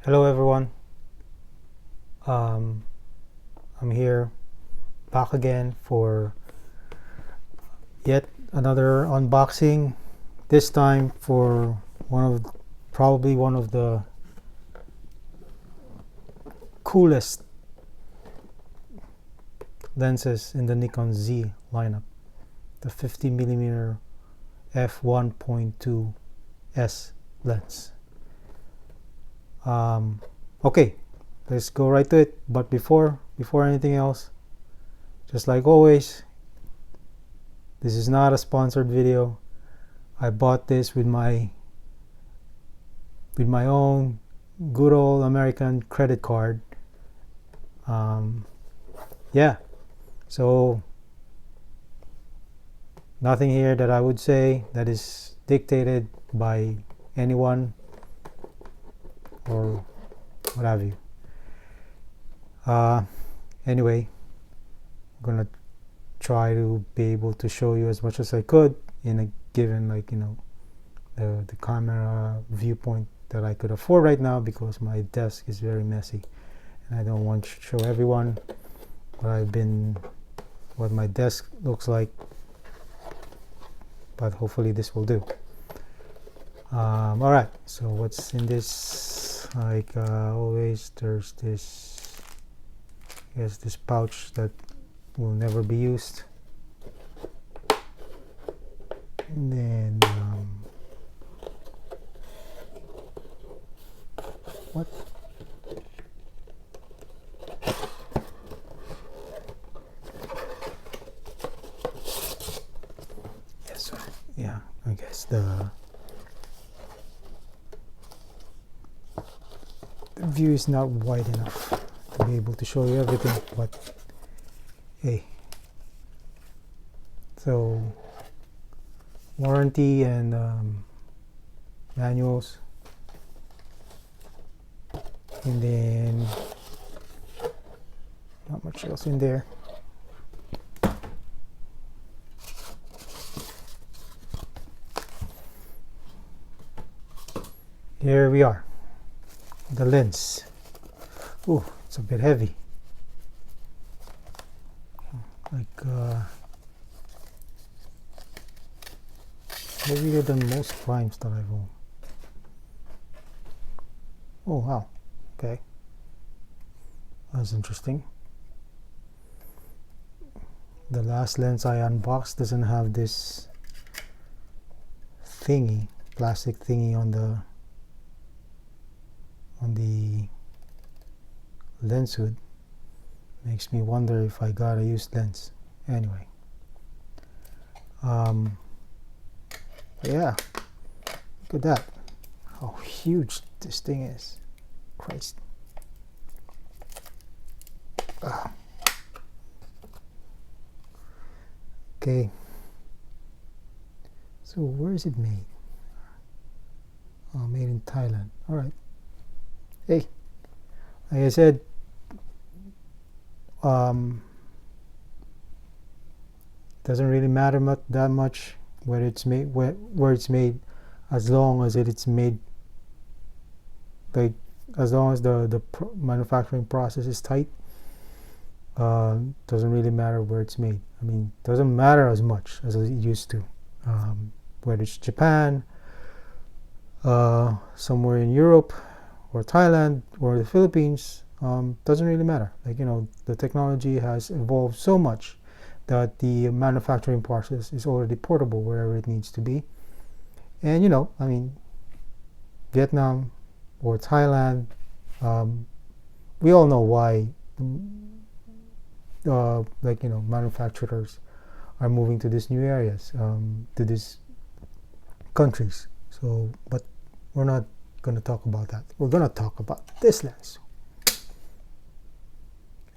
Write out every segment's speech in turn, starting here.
Hello everyone. I'm here back again for yet another unboxing. This time for probably one of the coolest lenses in the Nikon Z lineup, the 50mm f1.2 S lens. Okay, let's go right to it. But before anything else, just like always, this is not a sponsored video. I bought this with my own good old American credit card. Yeah, so nothing here that I would say that is dictated by anyone or what have you. Anyway, I'm gonna try to be able to show you as much as I could in a given, the camera viewpoint that I could afford right now, because my desk is very messy and I don't want to show everyone what my desk looks like, but hopefully this will do. All right, so what's in this? Like always, there's this, I guess, this pouch that will never be used, and then what? Yes, yeah, I guess the view is not wide enough to be able to show you everything, but hey, so warranty and manuals, and then not much else in there. Here we are, the lens. Oh, it's a bit heavy, heavier than most primes that I've owned. Oh wow, okay, that's interesting. The last lens I unboxed doesn't have this thingy, plastic thingy on the lens hood. Makes me wonder if I got a used lens. Anyway, yeah, look at that, how huge this thing is. Christ. Okay, so where is it made? Made in Thailand. All right. Hey, like I said, doesn't really matter that much where it's made, where it's made, as long as it's made, like, as long as the manufacturing process is tight. Doesn't really matter where it's made. I mean, doesn't matter as much as it used to. Whether it's Japan, somewhere in Europe, or Thailand, or the Philippines, doesn't really matter. Like, the technology has evolved so much that the manufacturing process is already portable wherever it needs to be. And I mean, Vietnam or Thailand, we all know why manufacturers are moving to these new areas, to these countries. So, but we're not going to talk about that. We're going to talk about this lens.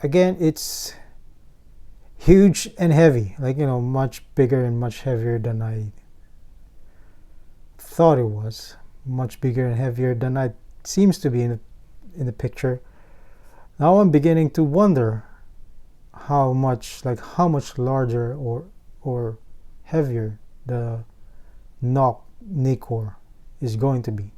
Again, it's huge and heavy, much bigger and much heavier than I thought it was. Much bigger and heavier than it seems to be in the picture. Now I'm beginning to wonder how much larger or heavier the Nikkor is going to be.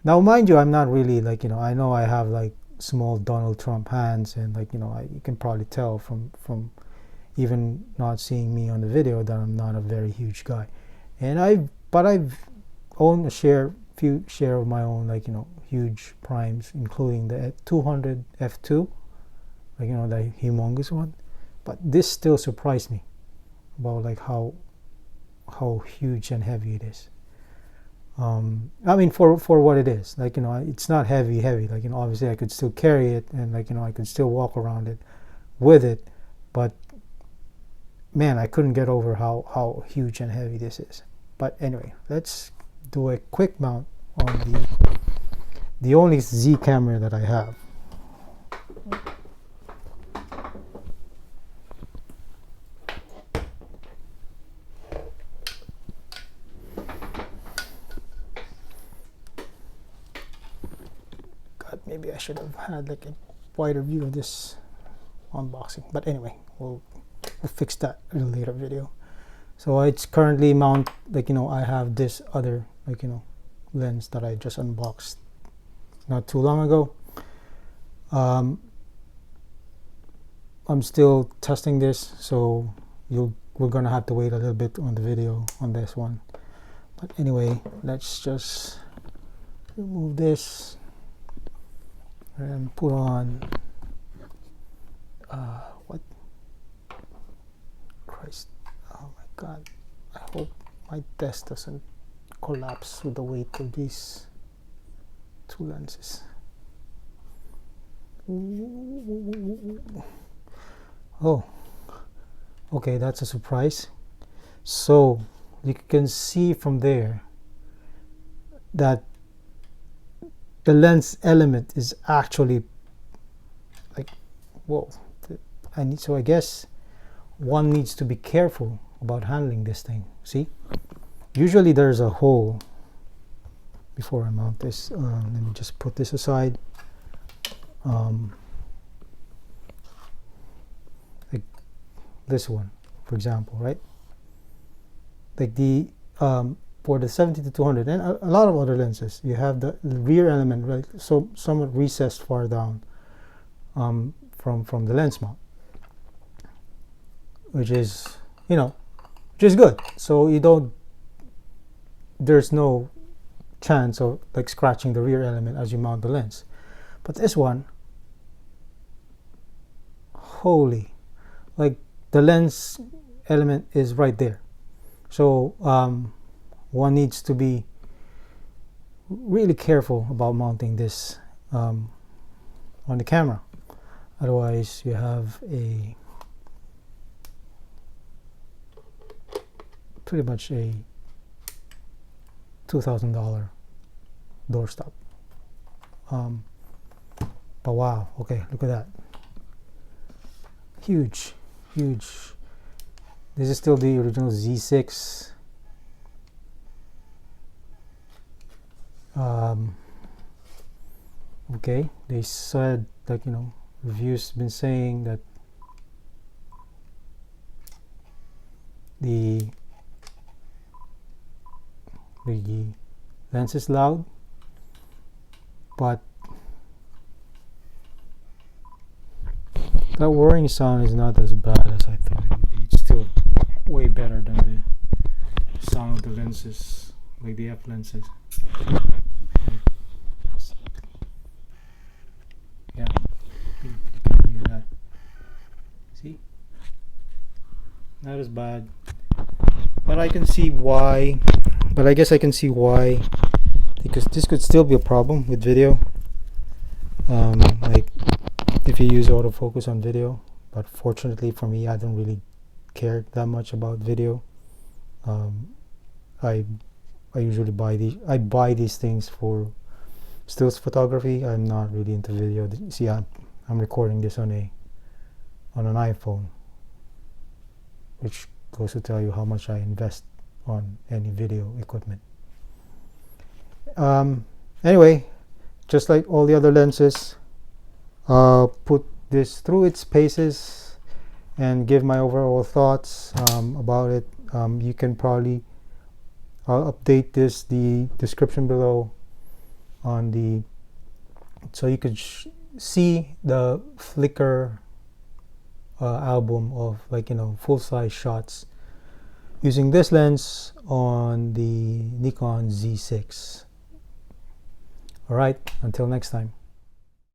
Now, mind you, I'm not really like, you know, I know I have like small Donald Trump hands, and like, you know, you can probably tell from even not seeing me on the video that I'm not a very huge guy. And I've owned a few share of my own, like, you know, huge primes, including the 200 f2, like, you know, the humongous one. But this still surprised me about like how huge and heavy it is. I mean, for what it is, like, you know, it's not heavy, like, you know, obviously I could still carry it, and like, you know, I could still walk around it with it, but man, I couldn't get over how huge and heavy this is. But anyway, let's do a quick mount on the only Z camera that I have. God, maybe I should have had like a wider view of this unboxing, but anyway, we'll fix that in a later video. So it's currently mounted, like, you know, I have this other, like, you know, lens that I just unboxed not too long ago. I'm still testing this, so we're gonna have to wait a little bit on the video on this one. But anyway, let's just remove this and put on what? Christ, oh my God, I hope my desk doesn't collapse with the weight of these two lenses. Oh, okay, that's a surprise. So you can see from there that the lens element is actually like, whoa. So I guess one needs to be careful about handling this thing. See, usually there's a hole. Before I mount this, let me just put this aside. Like this one, for example, right? Like the for the 70 to 200 and a lot of other lenses, you have the rear element, right? So somewhat recessed far down from the lens mount, which is, you know, which is good. So there's no chance of like scratching the rear element as you mount the lens. But this one, holy, like the lens element is right there. So one needs to be really careful about mounting this on the camera. Otherwise you have a pretty much a $2,000 doorstop. But wow, okay, look at that. Huge. This is still the original Z6. Okay, they said, like, you know, reviews been saying that the lens is loud, but that whirring sound is not as bad as I thought it would be. It's still way better than the sound of the lenses, like the F lenses. Yeah, you can hear that. See? Not as bad. But I can see why. But I guess I can see why, because this could still be a problem with video. Like if you use autofocus on video. But fortunately for me, I don't really care that much about video. I usually buy these things for stills photography. I'm not really into video. See, I'm recording this on an iPhone, which goes to tell you how much I invest on any video equipment. Anyway, just like all the other lenses, put this through its paces and give my overall thoughts about it. You can probably, I'll update the description below on the, so you could see the flicker album of, like, you know, full-size shots using this lens on the Nikon Z6. All right, until next time.